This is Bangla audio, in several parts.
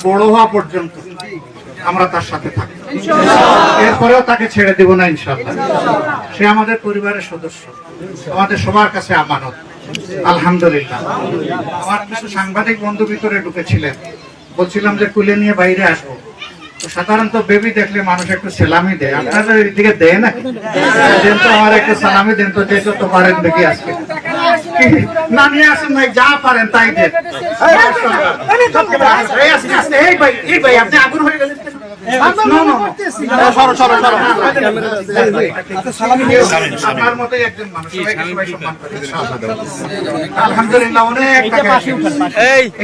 বড় হওয়া পর্যন্ত আমরা তার সাথে থাকি, এরপরেও তাকে ছেড়ে দেব না ইনশাআল্লাহ। সে আমাদের পরিবারের সদস্য, আমাদের সবার কাছে আমানত। আলহামদুলিল্লাহ। আমার কিছু সাংবাদিক বন্ধু ভিতরে ঢুকেছিলেন, বলছিলাম যে কুলে নিয়ে বাইরে আসবো। সাধারণত বেবি দেখলে মানুষ একটু সালামি দেয়, আপনাদের এদিকে দেয় না? দেন তো, আমার একটু সালামি দেন তো, যে তো পারেন দেখি আজকে। না নিয়ে আসেন ভাই, যা পারেন তাই দেন। এই ভাই আপনি আগুন হয়ে গেলেন। আপনার মতোই একজন মানুষ, আলহামদুলিল্লাহ। অনেক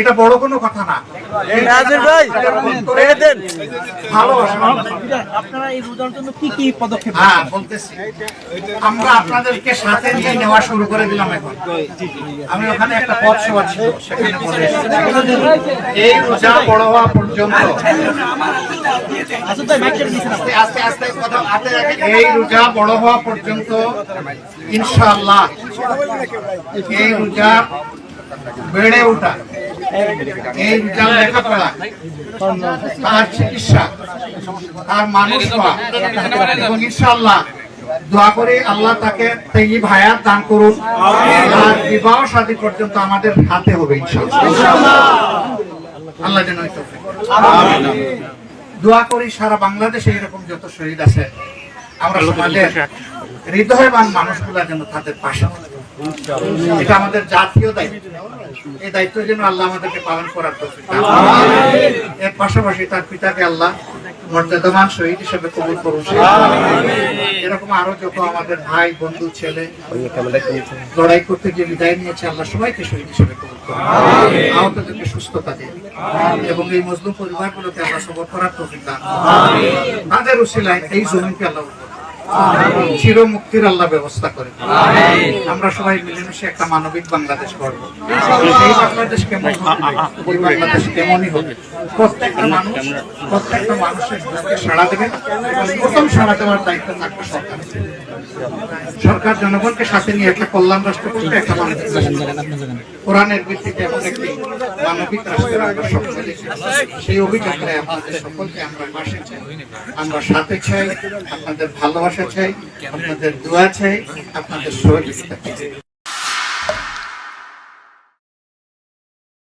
এটা বড় কোনো কথা না। আমরা আপনাদেরকে সাথে নিয়ে নেওয়া শুরু করে দিলাম। এখন আমি ওখানে একটা পথ সেবা ছিল, সেখানে বলে এই রোজা বড় হওয়া পর্যন্ত, এই রোজা বড় হওয়া পর্যন্ত ইনশাআল্লাহ এই রোজা বেড়ে ওঠা, এই রোজা লেখাপড়া, তার চিকিৎসা, তার মানুষ হওয়া, এবং ইনশাআল্লাহ দোয়া করে আল্লাহ তাকে তাইয়্যিব হায়াত দান করুন। আর বিবাহ শাদী পর্যন্ত আমাদের হাতে হবে ইনশাআল্লাহ। আল্লাহ যেন দোয়া করি সারা বাংলাদেশে এরকম যত শহীদ আছে, আমরা সমাজের হৃদয়বান মানুষগুলা যেন তাদের পাশে থাকে। এটা আমাদের জাতীয় দায়িত্ব। এই দায়িত্ব যেন আল্লাহ আমাদেরকে পালন করার তৌফিক দান করেন। এর পাশাপাশি তার পিতাকে আল্লাহ মর্যাদাবান শহীদ হিসেবে কবুল করুন। এরকম আরো যত আমাদের ভাই বন্ধু ছেলে লড়াই করতে গিয়ে বিদায় নিয়েছে, আল্লাহ সবাইকে শহীদ হিসেবে কবুল করুন। আহতদেরকে সুস্থতা দিন এবং এই মজলুম পরিবারগুলোকে আল্লাহ সবর করার তৌফিক দান করুন। তাদের উসিলায় এই জমিনকে আল্লাহ চির মুক্তির আল্লাহ ব্যবস্থা করে। আমরা সবাই মিলেমিশে একটা মানবিক বাংলাদেশ গড়ব। সেই বাংলাদেশ কেমন ওই বাংলাদেশ কেমনই হবে। প্রত্যেকটা মানুষের সাড়া দেবে। প্রথম সাড়া দেওয়ার দায়িত্ব থাকবে সরকার। সরকার জনগণকে সাথে নিয়ে একটা কল্যাণ রাষ্ট্র করবে, একটা মানবিক কোরআনের ভিত্তিতে এবং একটি মানবিক রাষ্ট্রের আমরা সকলে সেই অভিযাত্রায় আপনাদের সকলকে আমরা পাশে চাই, আমরা সাথে চাই, আপনাদের ভালোবাসা চাই, আপনাদের দোয়া চাই, আপনাদের সহযোগিতা চাই।